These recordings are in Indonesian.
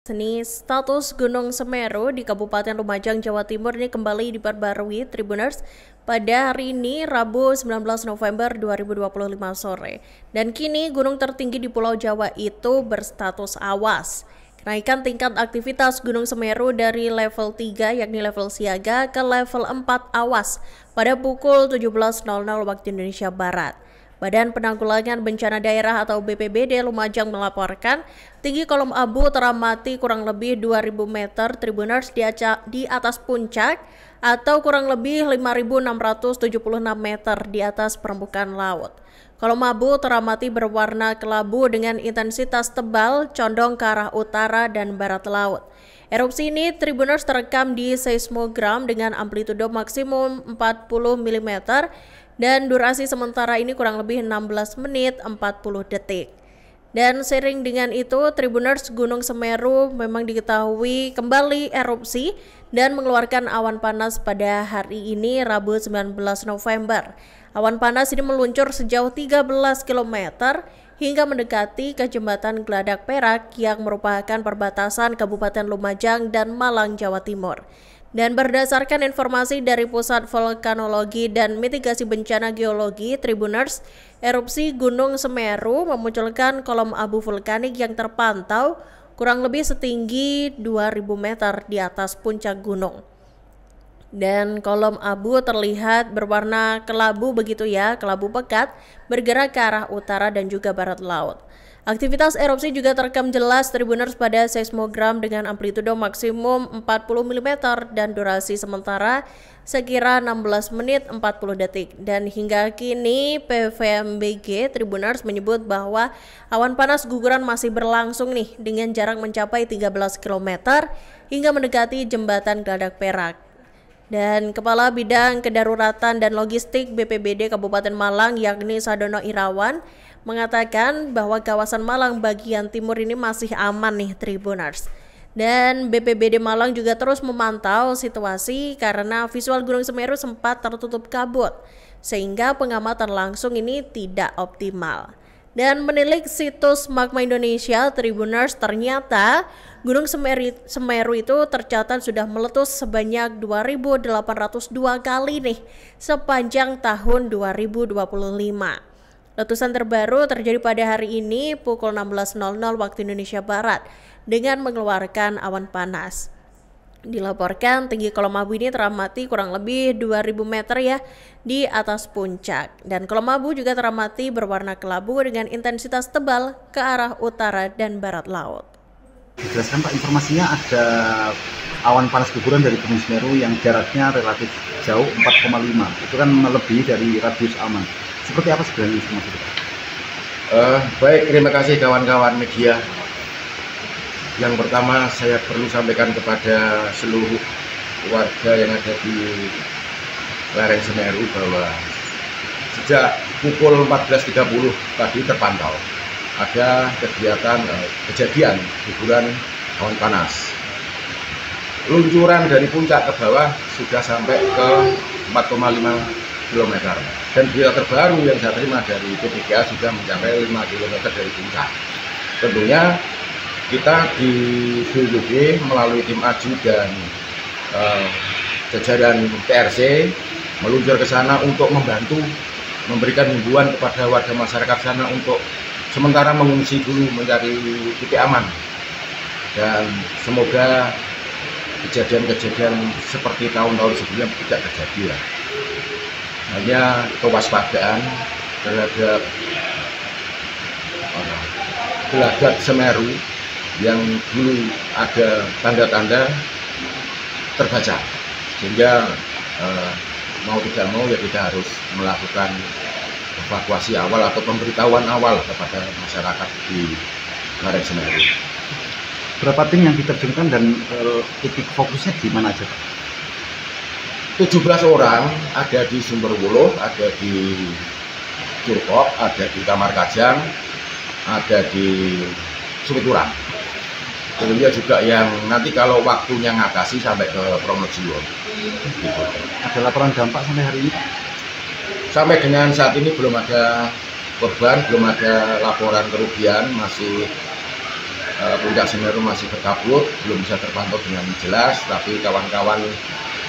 Status Gunung Semeru di Kabupaten Lumajang, Jawa Timur ini kembali diperbarui Tribuners pada hari ini, Rabu 19 November 2025 sore. Dan kini gunung tertinggi di Pulau Jawa itu berstatus awas. Kenaikan tingkat aktivitas Gunung Semeru dari level 3 yakni level siaga ke level 4 awas pada pukul 17.00 waktu Indonesia Barat. Badan Penanggulangan Bencana Daerah atau BPBD Lumajang melaporkan tinggi kolom abu teramati kurang lebih 2.000 meter Tribuners di atas puncak atau kurang lebih 5.676 meter di atas permukaan laut. Kolom abu teramati berwarna kelabu dengan intensitas tebal condong ke arah utara dan barat laut. Erupsi ini Tribuners terekam di seismogram dengan amplitudo maksimum 40 mm dan durasi sementara ini kurang lebih 16 menit 40 detik. Dan seiring dengan itu, Tribuners Gunung Semeru memang diketahui kembali erupsi dan mengeluarkan awan panas pada hari ini, Rabu 19 November. Awan panas ini meluncur sejauh 13 km hingga mendekati ke jembatan Geladak Perak yang merupakan perbatasan Kabupaten Lumajang dan Malang, Jawa Timur. Dan berdasarkan informasi dari Pusat Vulkanologi dan Mitigasi Bencana Geologi Tribuners, erupsi Gunung Semeru memunculkan kolom abu vulkanik yang terpantau kurang lebih setinggi 2.000 meter di atas puncak gunung. Dan kolom abu terlihat berwarna kelabu begitu ya, kelabu pekat bergerak ke arah utara dan juga barat laut. Aktivitas erupsi juga terekam jelas Tribuners pada seismogram dengan amplitudo maksimum 40 mm dan durasi sementara sekira 16 menit 40 detik. Dan hingga kini PVMBG Tribuners menyebut bahwa awan panas guguran masih berlangsung nih dengan jarak mencapai 13 km hingga mendekati jembatan Geladak Perak. Dan Kepala Bidang Kedaruratan dan Logistik BPBD Kabupaten Malang yakni Sadono Irawan mengatakan bahwa kawasan Malang bagian timur ini masih aman nih Tribuners. Dan BPBD Malang juga terus memantau situasi karena visual Gunung Semeru sempat tertutup kabut sehingga pengamatan langsung ini tidak optimal. Dan menilik situs Magma Indonesia Tribuners, ternyata Gunung Semeru itu tercatat sudah meletus sebanyak 2.802 kali nih sepanjang tahun 2025. Letusan terbaru terjadi pada hari ini pukul 16.00 waktu Indonesia Barat dengan mengeluarkan awan panas. Dilaporkan tinggi kolom abu ini teramati kurang lebih 2.000 meter ya di atas puncak. Dan kolom abu juga teramati berwarna kelabu dengan intensitas tebal ke arah utara dan barat laut. Dijelaskan Pak, informasinya ada awan panas guguran dari Gunung Semeru yang jaraknya relatif jauh 4,5. Itu kan melebihi dari radius aman. Seperti apa sebenarnya informasi itu? Baik, terima kasih kawan-kawan media. Yang pertama saya perlu sampaikan kepada seluruh warga yang ada di lereng Semeru bahwa sejak pukul 14.30 tadi terpantau ada kejadian guguran awan panas. Luncuran dari puncak ke bawah sudah sampai ke 4,5 km. Dan berita terbaru yang saya terima dari PPGA sudah mencapai 5 km dari puncak. Tentunya kita di BPBD melalui tim AJU dan jajaran TRC meluncur ke sana untuk membantu memberikan himbauan kepada warga masyarakat sana untuk sementara mengungsi dulu mencari titik aman, dan semoga kejadian-kejadian seperti tahun-tahun sebelumnya tidak terjadi ya. Hanya kewaspadaan terhadap Geladak Semeru yang dulu ada tanda-tanda terbaca, sehingga mau tidak mau ya kita harus melakukan evakuasi awal atau pemberitahuan awal kepada masyarakat di lereng Semeru. Berapa tim yang diterjunkan dan titik fokusnya di mana aja Pak? 17 orang ada di Sumberwuluh, ada di Curkok, ada di Kamar Kajang, ada di Supiturang. Tentunya juga yang nanti kalau waktunya ngatasi sampai ke Pronojiwo. Gitu. Ada laporan dampak sampai hari ini? Sampai dengan saat ini belum ada korban, belum ada laporan kerugian, masih Puncak Semeru masih berkabut, belum bisa terpantau dengan jelas, tapi kawan-kawan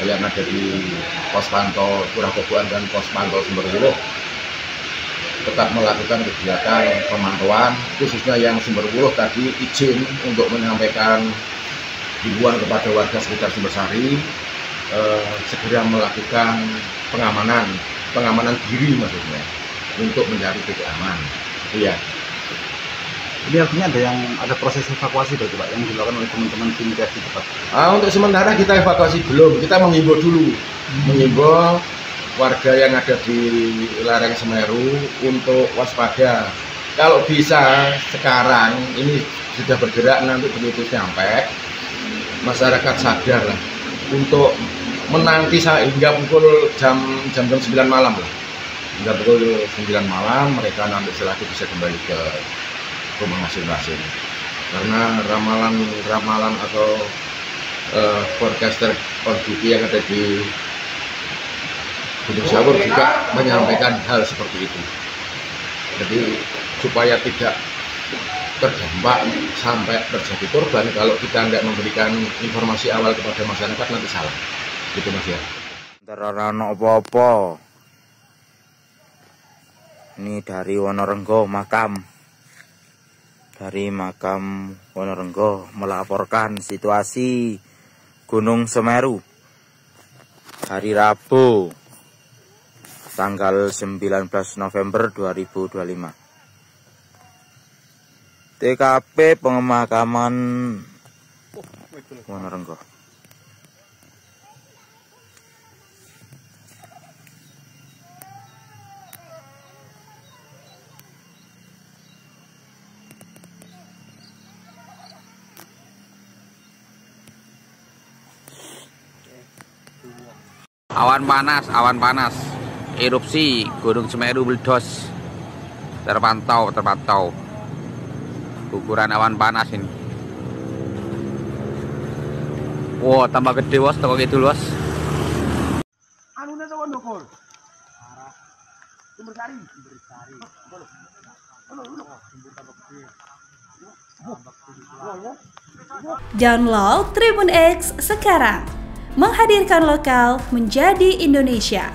yang ada di pos pantau Curah Koboan dan pos pantau Sumberwuluh tetap melakukan kegiatan pemantauan, khususnya yang Sumberwuluh tadi izin untuk menyampaikan himbauan kepada warga sekitar Sumbersari segera melakukan pengamanan diri maksudnya, untuk mencari titik aman. Iya. Ini artinya ada proses evakuasi berarti Pak yang dilakukan oleh teman-teman tim reaksi cepat. Untuk sementara kita evakuasi belum, kita menghimbau dulu, menghimbau warga yang ada di lereng Semeru untuk waspada. Kalau bisa sekarang ini sudah bergerak, nanti begitu sampai masyarakat sadar lah untuk menanti hingga pukul jam 9 malam lah. Hingga pukul 9 malam mereka nanti selagi bisa kembali ke rumah masing-masing. Karena ramalan atau forecaster on duty yang ada di Gunung Sawur juga menyampaikan hal seperti itu. Jadi supaya tidak terdampak sampai terjadi korban, kalau kita tidak memberikan informasi awal kepada masyarakat nanti salah. Gitu Mas ya. Terorano apa-apa. Ini dari Wonorenggo makam. Dari makam Wonorenggo melaporkan situasi Gunung Semeru hari Rabu tanggal 19 November 2025. TKP pemakaman Wonorenggo. Awan panas, erupsi Gunung Semeru meledos, terpantau. Ukuran awan panas ini. Wow, tambah gede bos, tambah gitu bos. Download Tribun X sekarang. Menghadirkan lokal menjadi Indonesia.